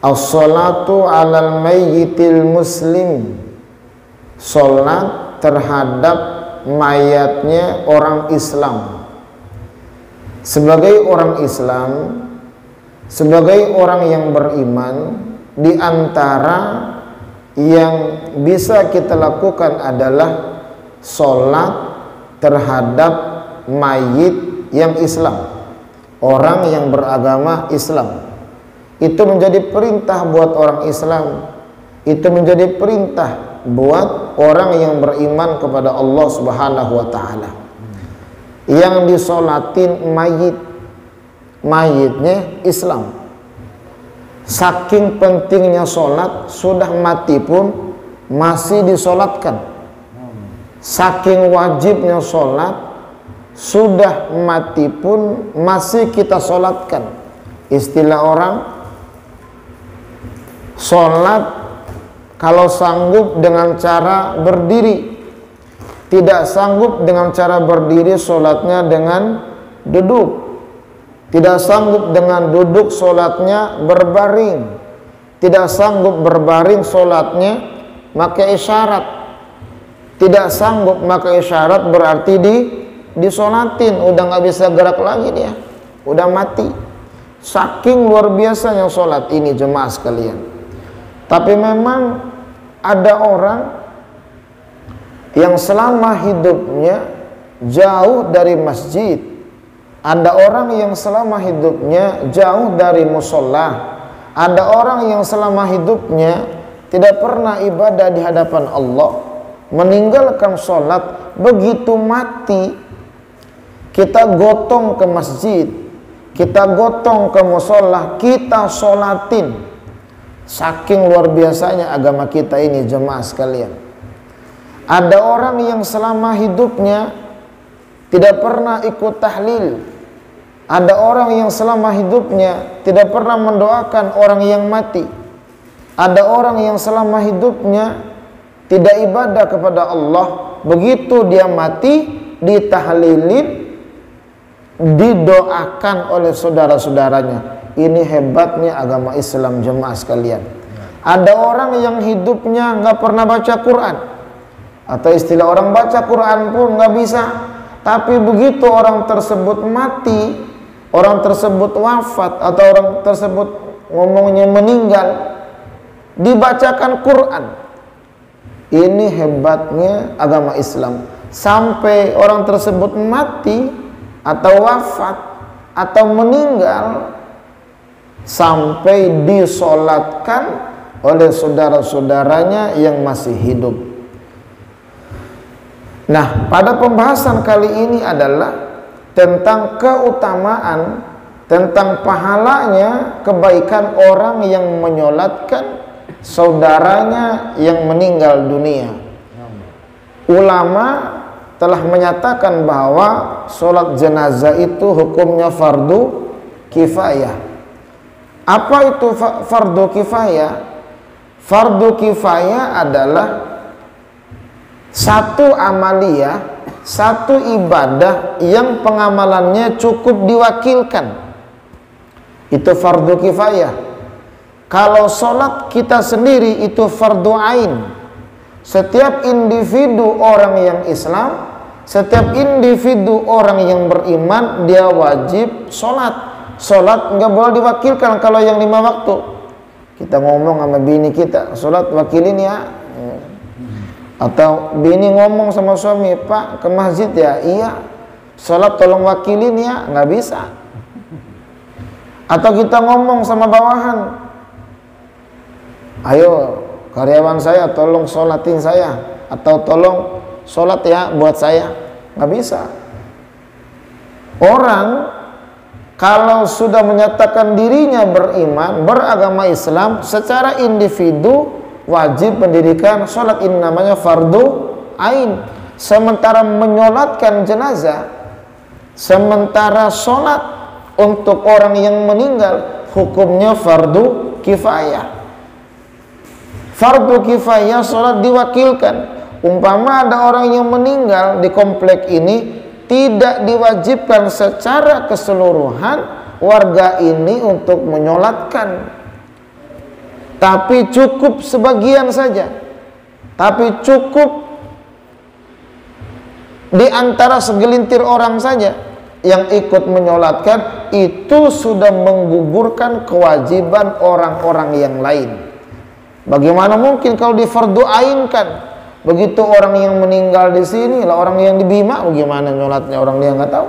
as-salatu 'alal mayyitil muslim, salat terhadap mayatnya orang Islam. Sebagai orang Islam, sebagai orang yang beriman, di antara yang bisa kita lakukan adalah salat terhadap mayit yang Islam, orang yang beragama Islam. Itu menjadi perintah buat orang Islam, itu menjadi perintah buat orang yang beriman kepada Allah Subhanahu wa ta'ala. Yang disolatin mayitnya Islam. Saking pentingnya solat, sudah mati pun masih disolatkan. Saking wajibnya solat, sudah mati pun masih kita solatkan. Istilah orang, solat kalau sanggup dengan cara berdiri, tidak sanggup dengan cara berdiri, solatnya dengan duduk. Tidak sanggup dengan duduk, solatnya berbaring. Tidak sanggup berbaring, solatnya maka isyarat. Tidak sanggup maka isyarat, berarti disolatin. Udah nggak bisa gerak lagi dia, udah mati. Saking luar biasanya solat ini, jemaah sekalian. Tapi memang ada orang yang selama hidupnya jauh dari masjid, ada orang yang selama hidupnya jauh dari musola, ada orang yang selama hidupnya tidak pernah ibadah di hadapan Allah, meninggalkan sholat. Begitu mati, kita gotong ke masjid, kita gotong ke musola, kita sholatin. Saking luar biasanya agama kita ini, jemaah sekalian. Ada orang yang selama hidupnya tidak pernah ikut tahlil. Ada orang yang selama hidupnya tidak pernah mendoakan orang yang mati. Ada orang yang selama hidupnya tidak ibadah kepada Allah. Begitu dia mati, ditahlilin, didoakan oleh saudara-saudaranya. Ini hebatnya agama Islam, jemaah sekalian. Ada orang yang hidupnya nggak pernah baca Quran, atau istilah orang baca Quran pun nggak bisa. Tapi begitu orang tersebut mati, orang tersebut wafat, atau orang tersebut ngomongnya meninggal, dibacakan Quran. Ini hebatnya agama Islam. Sampai orang tersebut mati atau wafat atau meninggal, sampai disolatkan oleh saudara-saudaranya yang masih hidup. Nah, pada pembahasan kali ini adalah tentang keutamaan, tentang pahalanya kebaikan orang yang menyolatkan saudaranya yang meninggal dunia. Ulama telah menyatakan bahwa sholat jenazah itu hukumnya fardu kifayah. Apa itu fardu kifayah? Fardu kifayah adalah satu amaliyah, satu ibadah yang pengamalannya cukup diwakilkan. Itu fardu kifayah. Kalau sholat kita sendiri itu fardu ain. Setiap individu orang yang Islam, setiap individu orang yang beriman, dia wajib sholat. Sholat nggak boleh diwakilkan. Kalau yang 5 waktu, kita ngomong sama bini kita, sholat wakilin ya. Atau bini ngomong sama suami, Pak ke masjid ya, iya. Sholat tolong wakilin ya, nggak bisa. Atau kita ngomong sama bawahan, ayo karyawan saya tolong sholatin saya, atau tolong sholat ya buat saya, nggak bisa. Orang kalau sudah menyatakan dirinya beriman, beragama Islam, secara individu wajib mendirikan sholat. Ini namanya fardu ain. Sementara menyolatkan jenazah, sementara sholat untuk orang yang meninggal, hukumnya fardu kifayah. Fardu kifayah sholat diwakilkan. Umpama ada orang yang meninggal di komplek ini, tidak diwajibkan secara keseluruhan warga ini untuk menyolatkan. tapi cukup sebagian saja, tapi cukup di antara segelintir orang saja yang ikut menyolatkan, itu sudah menggugurkan kewajiban orang-orang yang lain. Bagaimana mungkin kalau difardu ainkan? Begitu orang yang meninggal di sini lah orang yang di Bima, bagaimana nyolatnya orang dia nggak tahu.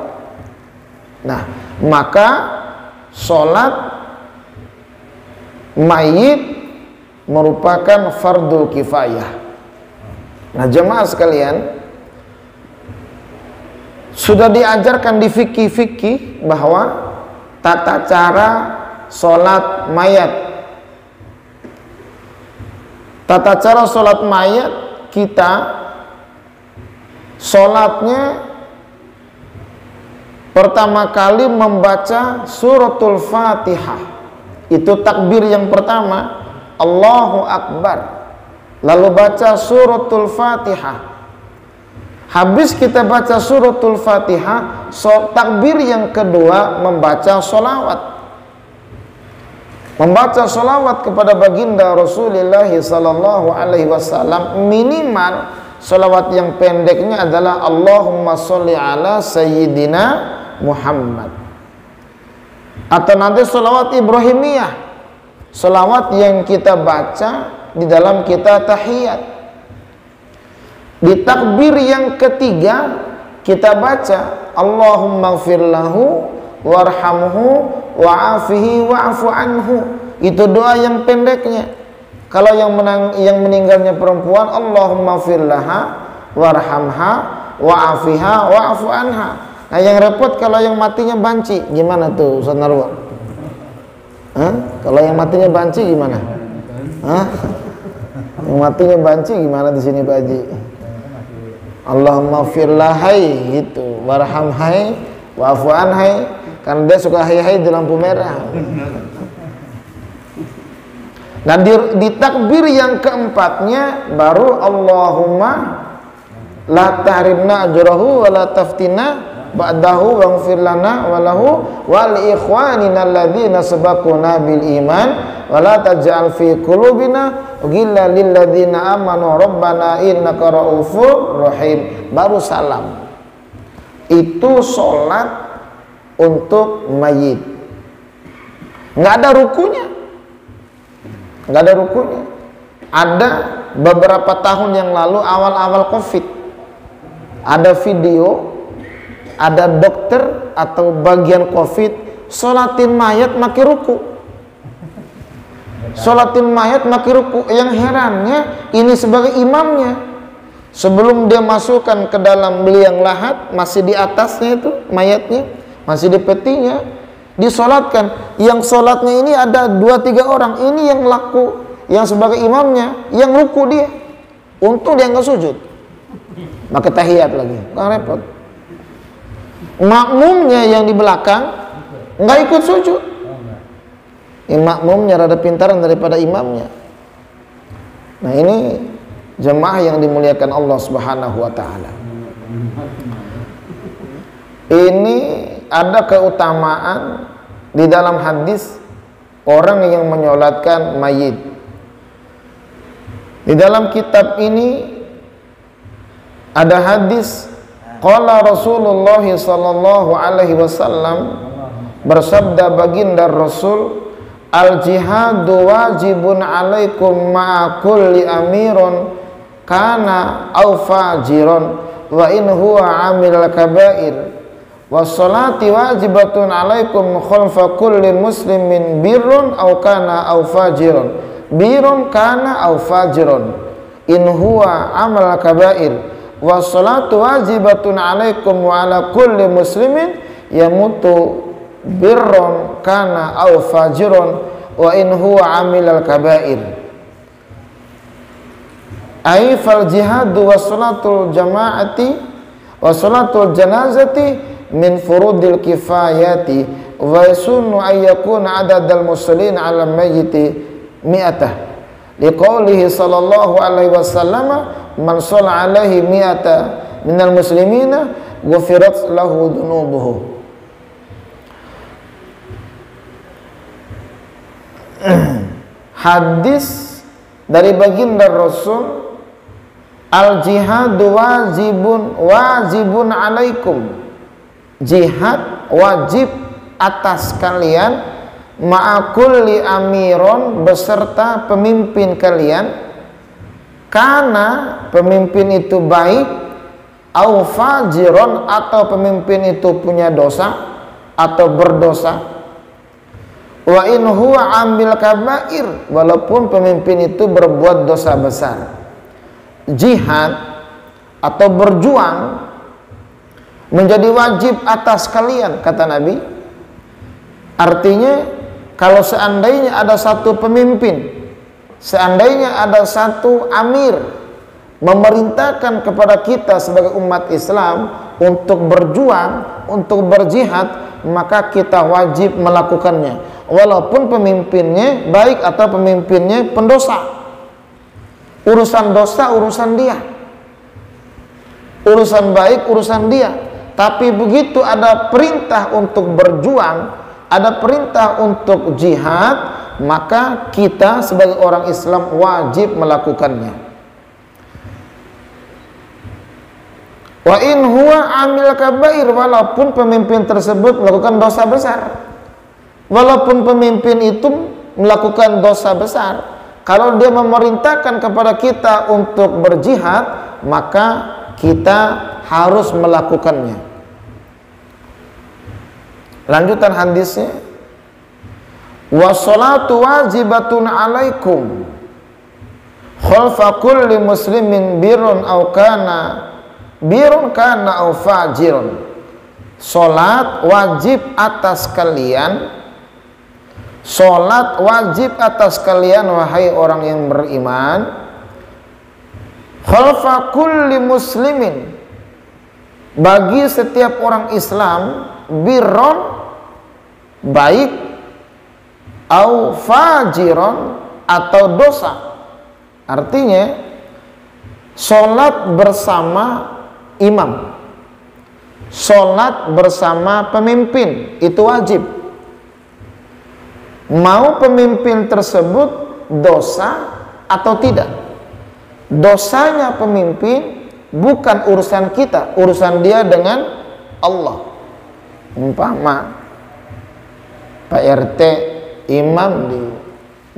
Nah, maka sholat mayit merupakan fardu kifayah. Nah, jemaah sekalian, sudah diajarkan di fikih-fikih bahwa tata cara sholat mayat. Tata cara sholat mayat kita, sholatnya pertama kali membaca suratul Fatihah. Itu takbir yang pertama, Allahu Akbar. Lalu baca suratul Fatihah. Habis kita baca suratul Fatihah, takbir yang kedua membaca sholawat. Membaca sholawat kepada baginda Rasulullah sallallahu alaihi wasallam, minimal sholawat yang pendeknya adalah Allahumma sholli ala sayyidina Muhammad. Atau nanti sholawat Ibrahimiyah, sholawat yang kita baca di dalam kita tahiyat. Di takbir yang ketiga kita baca Allahumma gfir lahu warhamhu wa'afihi wa'fu anhu. Itu doa yang pendeknya. Kalau yang meninggalnya perempuan, Allahumma gfir laha warhamha wa'afiha wa'fu anha. Nah, yang repot kalau yang matinya banci, gimana tuh Ustaz Narwa? Kalau yang matinya banci gimana? Yang matinya banci gimana di sini Pak Haji? Allahumma firlahai gitu, warhamhai, wa'fu anhai, karena dia suka hai-hai di lampu merah. Dan di takbir yang keempatnya baru Allahumma la tahrimna ajrahu wa la taftina ba'dahu waghfir lana wa lahu wa li ikhwanina alladzina sabaquna bil iman wa la taj'al fi qulubina ghillan lil ladzina amanu rabbana innaka raufur rahim. Baru salam. Itu sholat untuk mayit. Nggak ada rukunya. Nggak ada rukunya. Ada beberapa tahun yang lalu awal-awal Covid, ada video, ada dokter atau bagian Covid sholatin mayat maki ruku. Sholatin mayat maki ruku. Yang herannya ini sebagai imamnya. Sebelum dia masukkan ke dalam liang lahat, masih di atasnya itu mayatnya, masih di petinya, disolatkan. Yang sholatnya ini ada 2-3 orang. Ini yang laku, yang sebagai imamnya, yang ruku dia. Untung dia nggak sujud, maka tahiyat lagi, nggak repot. Makmumnya yang di belakang nggak ikut sujud. Makmumnya rada pintaran daripada imamnya. Nah, ini jemaah yang dimuliakan Allah Subhanahu wa taala. Ini ada keutamaan di dalam hadis orang yang menyolatkan mayit. Di dalam kitab ini ada hadis qala Rasulullah sallallahu alaihi wasallam, bersabda baginda Rasul, al jihadu wajibun alaikum ma'a kulli amiron kana au fajiron wa in huwa amil kabair wassalati wajibatun alaikum khalfa kulli muslimin birrun au kana au fajiron birrun kana au fajiron in huwa amal kabair wassalatu wajibatun alaikum wa ala kulli muslimin yamutu birrun kana au fajiron wa in huwa amil kabair. Ai fal jihadu wa salatul jamaati wa salatul janazati min furudil kifayati wa yasunnu ay yakuna adadal musallin ala mayyiti mi'atah liqaulihi sallallahu alaihi wasallam man shalla alaihi mi'ata minal muslimina ghufirat lahu dhunubuhu. hadis dari baginda Rasul, al jihadu wajibun alaikum, jihad wajib atas kalian, ma'akulli amiron, beserta pemimpin kalian, karena pemimpin itu baik, au fajiron, atau pemimpin itu punya dosa atau berdosa, wa in huwa amil kabair, walaupun pemimpin itu berbuat dosa besar. Jihad atau berjuang menjadi wajib atas kalian, kata Nabi. Artinya kalau seandainya ada satu pemimpin, seandainya ada satu amir memerintahkan kepada kita sebagai umat Islam untuk berjuang, untuk berjihad, maka kita wajib melakukannya, walaupun pemimpinnya baik atau pemimpinnya pendosa. Urusan dosa urusan dia, urusan baik urusan dia. Tapi begitu ada perintah untuk berjuang, ada perintah untuk jihad, maka kita sebagai orang Islam wajib melakukannya. Wa in huwa amil kabair, walaupun pemimpin tersebut melakukan dosa besar, walaupun pemimpin itu melakukan dosa besar, kalau dia memerintahkan kepada kita untuk berjihad, maka kita harus melakukannya. Lanjutan hadisnya, wassalatu wajibatun alaikum khalfa kulli muslimin birrun aw kana aw fajirun. Salat wajib atas kalian, salat wajib atas kalian wahai orang yang beriman, khalfa kulli muslimin, bagi setiap orang Islam, birron baik, au fajiron atau dosa. Artinya salat bersama imam, salat bersama pemimpin itu wajib. Mau pemimpin tersebut dosa atau tidak, dosanya pemimpin bukan urusan kita, urusan dia dengan Allah. Umpama Pak RT imam di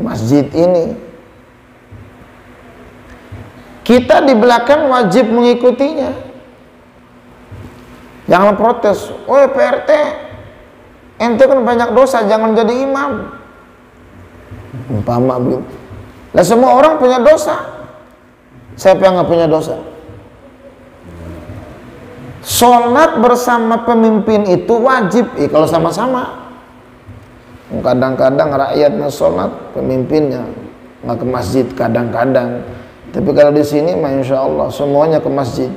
masjid ini, kita di belakang wajib mengikutinya. Jangan protes, "Woi Pak RT, ente kan banyak dosa, jangan jadi imam." Umpama begitu. Lah semua orang punya dosa. Siapa yang nggak punya dosa? Sholat bersama pemimpin itu wajib, kalau sama-sama. Kadang-kadang rakyat sholat, pemimpinnya nggak ke masjid kadang-kadang. Tapi kalau di sini, masya Allah, semuanya ke masjid.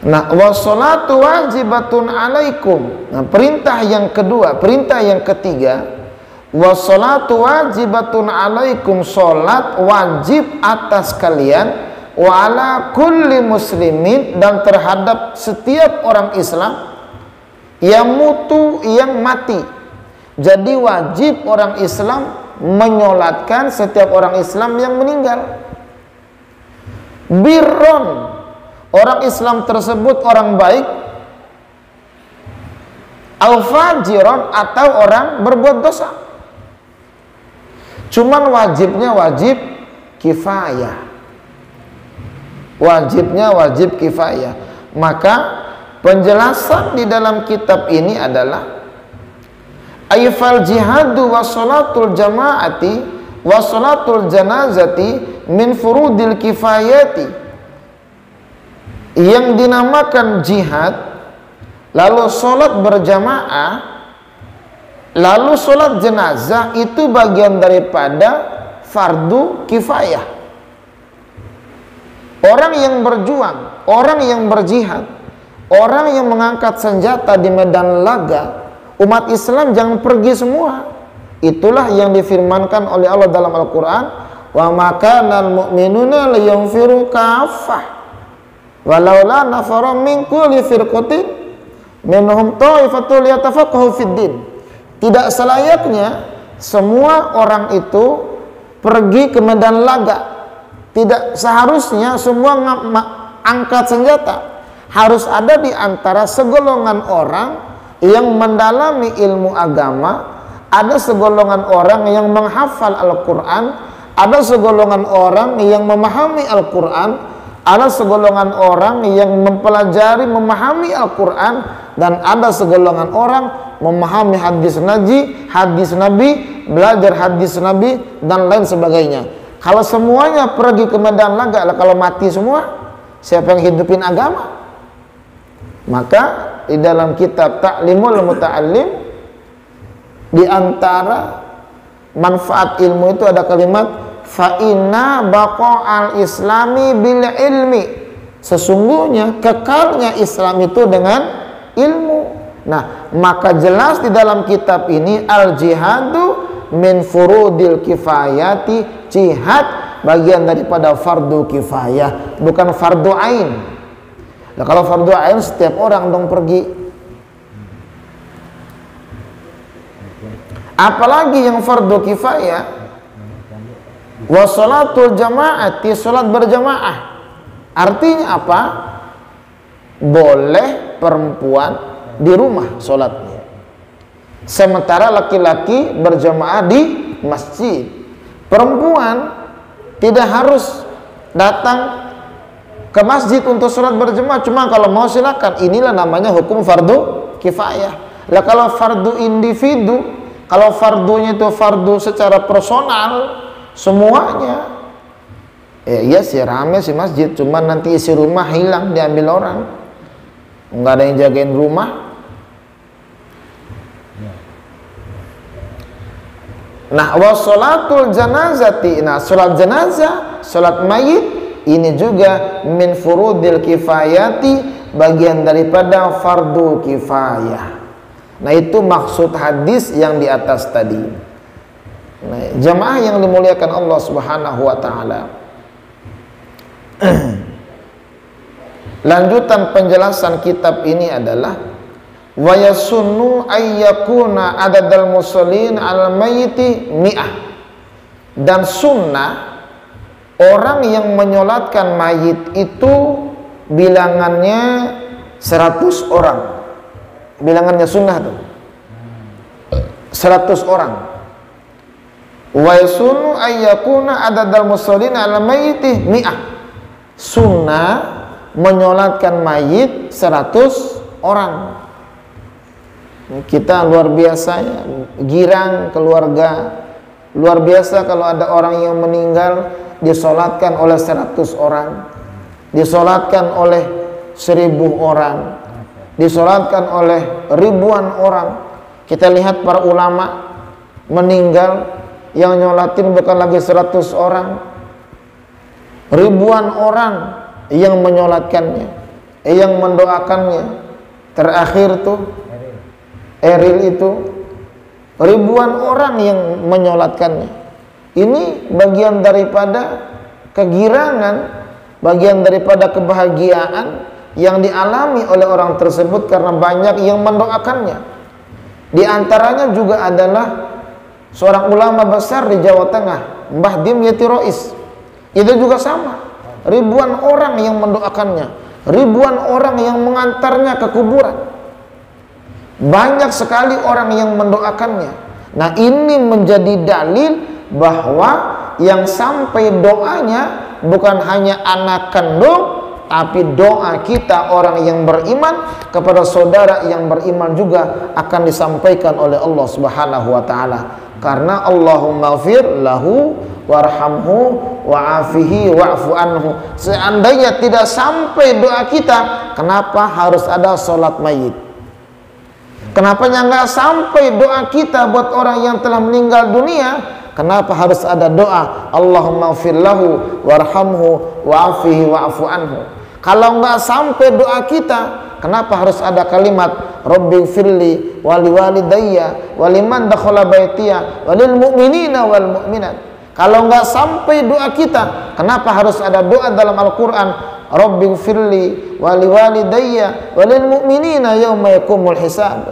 Nah, wassalatu wajibatun alaikum. Nah, perintah yang kedua, perintah yang ketiga, wassalatu wajibatun alaikum, salat wajib atas kalian, wa ala kulli muslimin, dan terhadap setiap orang Islam, yang mutu, yang mati. Jadi wajib orang Islam menyolatkan setiap orang Islam yang meninggal. Birron, orang Islam tersebut orang baik, al-fajiron, atau orang berbuat dosa. Cuman wajibnya wajib kifayah. Wajibnya wajib kifayah. Maka penjelasan di dalam kitab ini adalah ayfal jihadu wa sholatul jama'ati wa sholatul janazati min furudil kifayati. Yang dinamakan jihad, lalu sholat berjamaah, lalu sholat jenazah, itu bagian daripada fardu kifayah. Orang yang berjuang, orang yang berjihad, orang yang mengangkat senjata di medan laga, umat Islam jangan pergi semua. Itulah yang difirmankan oleh Allah dalam Al-Quran, wa makanal mu'minuna liyunfiru kaffah walaula nafara min kulli firqatin minhum ta'ifatul yatafaqahu fid din. Tidak selayaknya semua orang itu pergi ke medan laga. Tidak seharusnya semua angkat senjata. Harus ada di antara segolongan orang yang mendalami ilmu agama, ada segolongan orang yang menghafal Al-Quran, ada segolongan orang yang memahami Al-Quran, ada segolongan orang yang mempelajari, memahami Al-Quran, dan ada segolongan orang memahami hadis Nabi, belajar hadis Nabi, dan lain sebagainya. Kalau semuanya pergi ke medan laga, kalau mati semua, siapa yang hidupin agama? Maka di dalam kitab Ta'limul Muta'allim, di antara manfaat ilmu itu ada kalimat fa inna baqa'al islami bil ilmi. Sesungguhnya kekalnya Islam itu dengan ilmu. Nah, maka jelas di dalam kitab ini al jihadu min furudil kifayati, jihad bagian daripada fardu kifayah, bukan fardu ain. Nah, kalau fardu ain setiap orang dong pergi. Apalagi yang fardu kifayah, wa sholatul jamaati, sholat berjamaah. Artinya apa? Boleh perempuan di rumah sholatnya, sementara laki-laki berjamaah di masjid. Perempuan tidak harus datang ke masjid untuk sholat berjamaah, cuma kalau mau silakan. Inilah namanya hukum fardu kifayah. Lah kalau fardu individu, kalau fardunya itu fardu secara personal semuanya, iya sih rame sih masjid, cuma nanti isi rumah hilang, diambil orang, nggak ada yang jagain rumah. Nah, wassalatul janazati, nah sholat jenazah, sholat mayit, ini juga min furudil kifayati, bagian daripada fardu kifayah. Nah, itu maksud hadis yang di atas tadi. Nah, jamaah yang dimuliakan Allah Subhanahu wa taala. Lanjutan penjelasan kitab ini adalah wa yasunnu ayyakuna adadal musallin al mayyiti mi'ah. Dan sunnah orang yang menyolatkan mayit itu bilangannya 100 orang. Bilangannya sunnah tuh 100 orang. Wa yasunnu ayyakuna adadal musallin al mayyiti mi'ah. Sunnah menyolatkan mayit 100 orang. Kita luar biasa ya, girang keluarga, luar biasa kalau ada orang yang meninggal disolatkan oleh 100 orang, disolatkan oleh 1000 orang, disolatkan oleh ribuan orang. Kita lihat para ulama meninggal yang nyolatin bukan lagi 100 orang, ribuan orang yang menyolatkannya, yang mendoakannya. Terakhir tuh Eril itu ribuan orang yang menyolatkannya. Ini bagian daripada kegirangan, bagian daripada kebahagiaan yang dialami oleh orang tersebut karena banyak yang mendoakannya. Di antaranya juga adalah seorang ulama besar di Jawa Tengah, Mbah Dim Yeti Rois. Itu juga sama, ribuan orang yang mendoakannya, ribuan orang yang mengantarnya ke kuburan. Banyak sekali orang yang mendoakannya. Nah, ini menjadi dalil bahwa yang sampai doanya bukan hanya anak kandung, tapi doa kita orang yang beriman kepada saudara yang beriman juga akan disampaikan oleh Allah Subhanahu wa taala. Karena Allahumma ghfir lahu warhamhu wa'afihi wa'fu anhu. Seandainya tidak sampai doa kita, kenapa harus ada sholat mayit? Kenapa nggak sampai doa kita buat orang yang telah meninggal dunia? Kenapa harus ada doa Allahumma ghfir lahu warhamhu wa'afihi wa'fu anhu? Kalau nggak sampai doa kita, kenapa harus ada kalimat Rabbighfirli wali walidayya waliman dakhala baitiya walil mu'minina wal mu'minat? Kalau nggak sampai doa kita, kenapa harus ada doa dalam Al-Quran Rabbighfirli wa liwalidayya wa lil mu'minina yauma yaqumul hisab.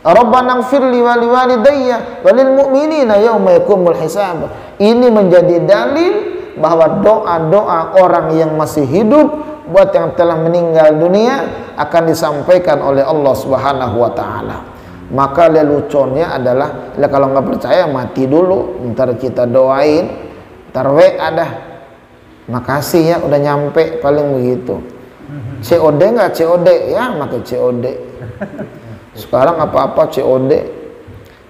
Rabbana ighfirli wa liwalidayya wa lil mu'minina yauma yaqumul hisab. Ini menjadi dalil bahwa doa-doa orang yang masih hidup buat yang telah meninggal dunia akan disampaikan oleh Allah Subhanahu wa taala. Maka leluconnya adalah kalau nggak percaya mati dulu, ntar kita doain, ntar WA dah. Makasih ya udah nyampe, paling begitu. COD nggak COD ya, pakai COD. Sekarang apa-apa COD.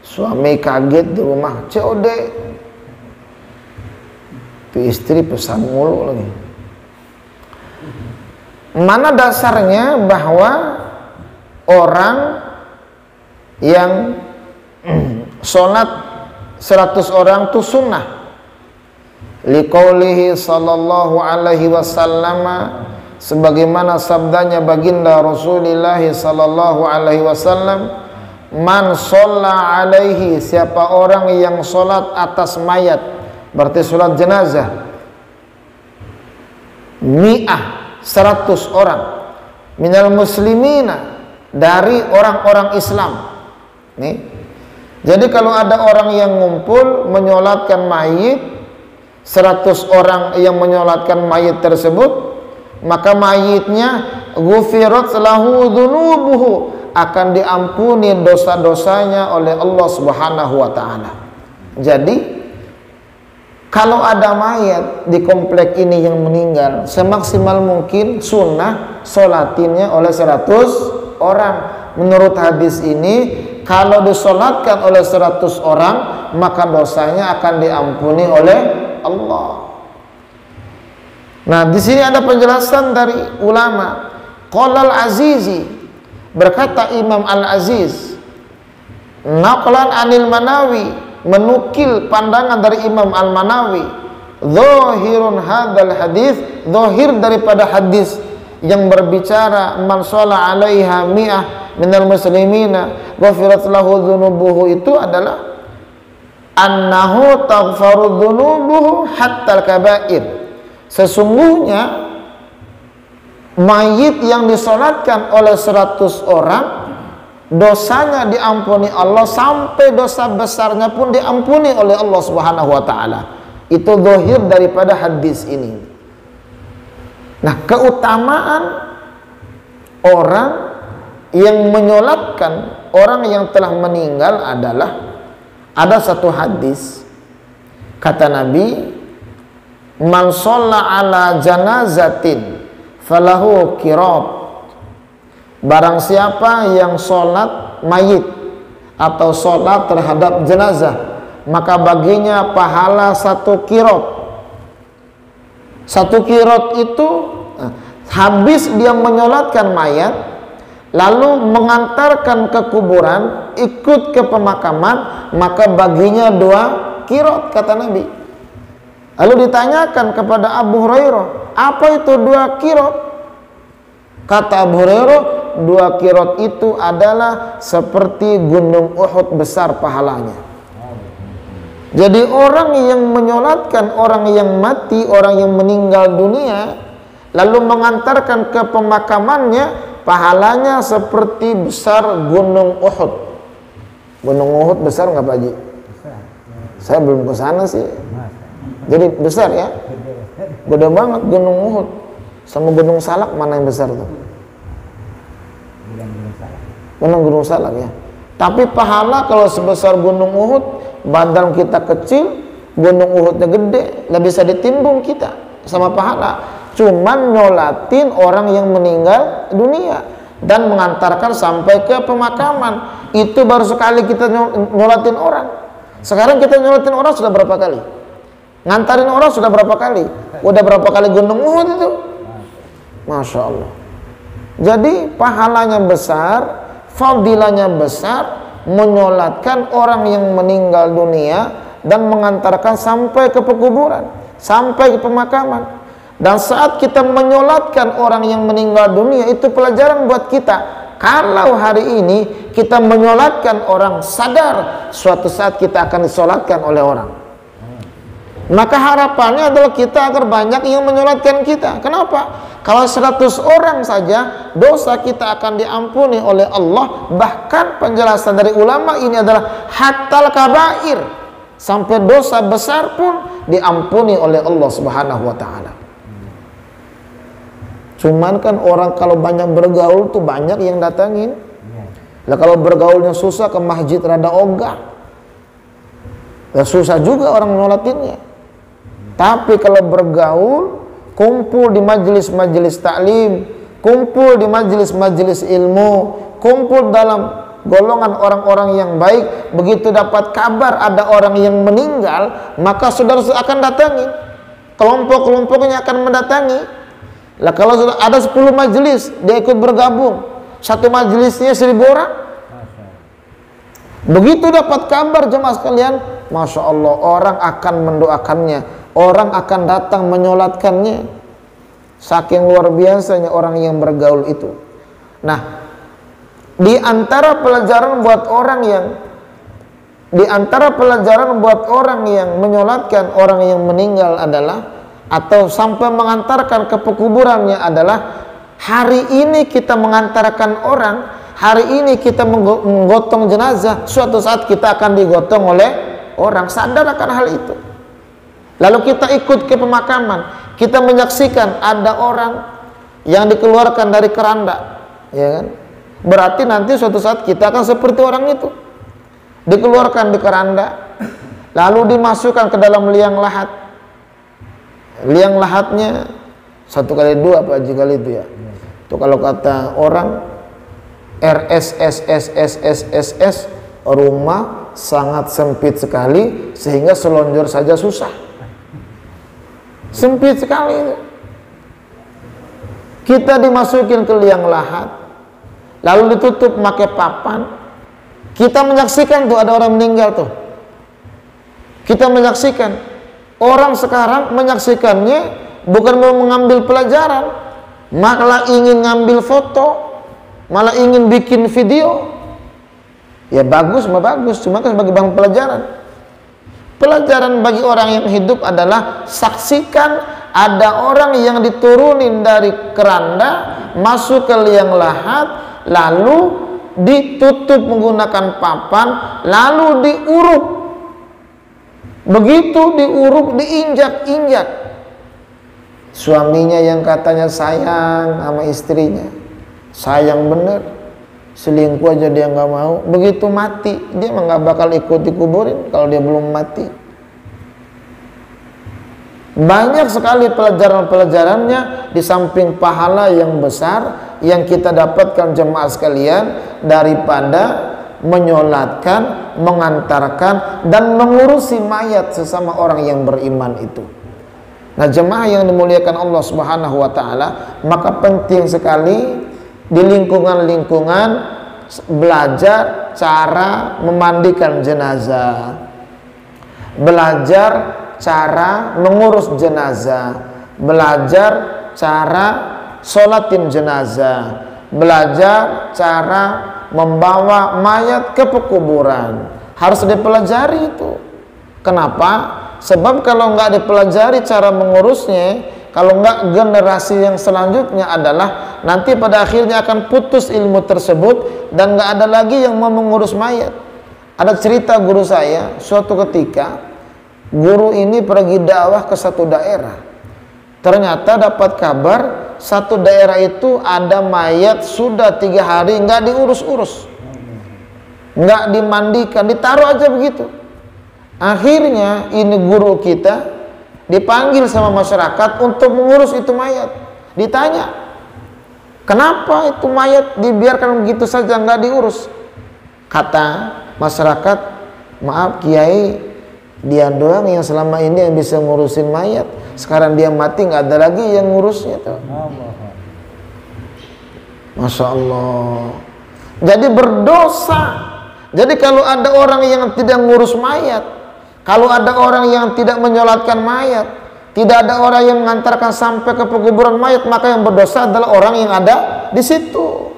Suami kaget di rumah COD. Tapi istri pesan mulu lagi. Mana dasarnya bahwa orang yang sholat 100 orang itu sunnah? Liqaulihi sallallahu alaihi wasallam, sebagaimana sabdanya baginda Rasulullah sallallahu alaihi wasallam, man shalla alaihi, siapa orang yang sholat atas mayat, berarti sholat jenazah, mi'ah 100 orang, minal muslimina, dari orang-orang Islam. Nih, jadi kalau ada orang yang ngumpul menyolatkan mayit, 100 orang yang menyolatkan mayit tersebut, maka mayitnya ghufirat lahu dzunubuhu, akan diampuni dosa-dosanya oleh Allah Subhanahu wa taala. Jadi kalau ada mayat di komplek ini yang meninggal, semaksimal mungkin sunnah sholatinnya oleh 100 orang. Menurut hadis ini, kalau disolatkan oleh 100 orang, maka dosanya akan diampuni oleh Allah. Nah, di sini ada penjelasan dari ulama. Qala Al-Azizi, berkata Imam Al-Aziz, naqlan anil Manawi, menukil pandangan dari Imam Al-Manawi, zahirun hadzal hadis, zahir daripada hadis yang berbicara man shalla 'alaiha mi'ah minal muslimina ghafirat lahu dzunubuhu, itu adalah annahu taghfaru dzunubuhu hatta al-kaba'ir. Sesungguhnya mayit yang disolatkan oleh 100 orang, dosanya diampuni Allah sampai dosa besarnya pun diampuni oleh Allah Subhanahu wa taala. Itu zahir daripada hadis ini. Nah, keutamaan orang yang menyolatkan orang yang telah meninggal adalah, ada satu hadis kata Nabi, man shalla ala janazatin falahu qirat, barang siapa yang sholat mayit atau sholat terhadap jenazah, maka baginya pahala 1 qirat. 1 qirat itu habis dia menyolatkan mayat, lalu mengantarkan ke kuburan, ikut ke pemakaman, maka baginya 2 qirat, kata Nabi. Lalu ditanyakan kepada Abu Hurairah, apa itu 2 qirat? Kata Abu Hurairah, 2 qirat itu adalah seperti gunung Uhud besar pahalanya. Jadi orang yang menyolatkan orang yang mati, orang yang meninggal dunia, lalu mengantarkan ke pemakamannya, pahalanya seperti besar gunung Uhud. Gunung Uhud besar nggak Pak Haji? Saya belum ke sana sih. Jadi besar ya? Gede banget gunung Uhud. Sama gunung Salak, mana yang besar tuh? Gunung Salak ya. Tapi pahala kalau sebesar gunung Uhud, badan kita kecil, gunung Uhudnya gede, nggak bisa ditimbung kita sama pahala. Cuman nyolatin orang yang meninggal dunia dan mengantarkan sampai ke pemakaman, itu baru sekali kita nyolatin orang. Sekarang kita nyolatin orang sudah berapa kali? Ngantarin orang sudah berapa kali? Udah berapa kali gunung Uhud itu? Masya Allah. Jadi pahalanya besar, fadilahnya besar, menyolatkan orang yang meninggal dunia dan mengantarkan sampai ke pekuburan, sampai ke pemakaman. Dan saat kita menyolatkan orang yang meninggal dunia, itu pelajaran buat kita. Kalau hari ini kita menyolatkan orang, sadar suatu saat kita akan disolatkan oleh orang. Maka harapannya adalah kita agar banyak yang menyolatkan kita. Kenapa? Kalau 100 orang saja, dosa kita akan diampuni oleh Allah. Bahkan penjelasan dari ulama ini adalah hatal kabair, sampai dosa besar pun diampuni oleh Allah Subhanahu wa ta'ala. Cuman kan orang kalau banyak bergaul tuh banyak yang datangin. Lah kalau bergaulnya susah, ke masjid rada ogah, ya susah juga orang menolatinnya. Tapi kalau bergaul, kumpul di majelis-majelis taklim, kumpul di majelis-majelis ilmu, kumpul dalam golongan orang-orang yang baik, begitu dapat kabar ada orang yang meninggal, maka saudara akan datangi, kelompok-kelompoknya akan mendatangi. Lah kalau sudah ada 10 majelis, dia ikut bergabung, satu majelisnya 1000 orang. Begitu dapat kabar jemaah sekalian, Masya Allah, orang akan mendoakannya, orang akan datang menyolatkannya. Saking luar biasanya orang yang bergaul itu. Nah, di antara pelajaran buat orang yang menyolatkan orang yang meninggal adalah, atau sampai mengantarkan ke pekuburannya adalah, hari ini kita mengantarkan orang, hari ini kita menggotong jenazah, suatu saat kita akan digotong oleh orang. Sadar akan hal itu. Lalu kita ikut ke pemakaman, kita menyaksikan ada orang yang dikeluarkan dari keranda, ya kan? Berarti nanti suatu saat kita akan seperti orang itu, dikeluarkan di keranda, lalu dimasukkan ke dalam liang lahat. Liang lahatnya 1x2 apa Haji kali itu ya. Itu kalau kata orang RSSSSSSS, rumah sangat sempit sekali sehingga selonjor saja susah. Sempit sekali itu. Kita dimasukin ke liang lahat, lalu ditutup pakai papan. Kita menyaksikan tuh ada orang meninggal tuh. Kita menyaksikan. Orang sekarang menyaksikannya bukan mau mengambil pelajaran, malah ingin ngambil foto, malah ingin bikin video. Ya bagus, cuma kan sebagai bahan pelajaran. Pelajaran bagi orang yang hidup adalah saksikan ada orang yang diturunin dari keranda, masuk ke liang lahat, lalu ditutup menggunakan papan, lalu diuruk. Begitu diuruk, diinjak-injak. Suaminya yang katanya sayang sama istrinya, sayang bener, selingkuh aja dia nggak mau. Begitu mati, dia mah nggak bakal ikut dikuburin kalau dia belum mati. Banyak sekali pelajaran-pelajarannya, di samping pahala yang besar yang kita dapatkan jemaah sekalian daripada menyolatkan, mengantarkan, dan mengurusi mayat sesama orang yang beriman itu. Nah jemaah yang dimuliakan Allah Subhanahu wa ta'ala, maka penting sekali di lingkungan-lingkungan belajar cara memandikan jenazah, belajar cara mengurus jenazah, belajar cara sholatin jenazah, belajar cara membawa mayat ke pekuburan. Harus dipelajari itu. Kenapa? Sebab kalau nggak dipelajari cara mengurusnya, kalau nggak, generasi yang selanjutnya adalah nanti pada akhirnya akan putus ilmu tersebut dan nggak ada lagi yang mau mengurus mayat. Ada cerita guru saya, suatu ketika guru ini pergi dakwah ke satu daerah. Ternyata dapat kabar satu daerah itu ada mayat sudah 3 hari nggak diurus-urus, nggak dimandikan, ditaruh aja begitu. Akhirnya ini guru kita dipanggil sama masyarakat untuk mengurus itu mayat. Ditanya, kenapa itu mayat dibiarkan begitu saja nggak diurus? Kata masyarakat, maaf Kiai, dia doang yang selama ini yang bisa ngurusin mayat. Sekarang dia mati nggak ada lagi yang ngurusnya tuh. Masya Allah. Jadi berdosa. Jadi kalau ada orang yang tidak ngurus mayat, kalau ada orang yang tidak menyolatkan mayat, tidak ada orang yang mengantarkan sampai ke pekuburan mayat, maka yang berdosa adalah orang yang ada di situ.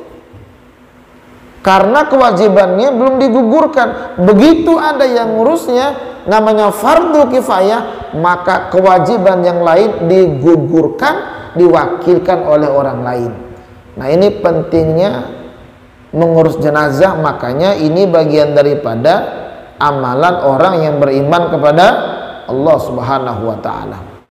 Karena kewajibannya belum digugurkan. Begitu ada yang ngurusnya, namanya fardu kifayah, maka kewajiban yang lain digugurkan, diwakilkan oleh orang lain. Nah, ini pentingnya mengurus jenazah. Makanya ini bagian daripada amalan orang yang beriman kepada Allah Subhanahu wa ta'ala.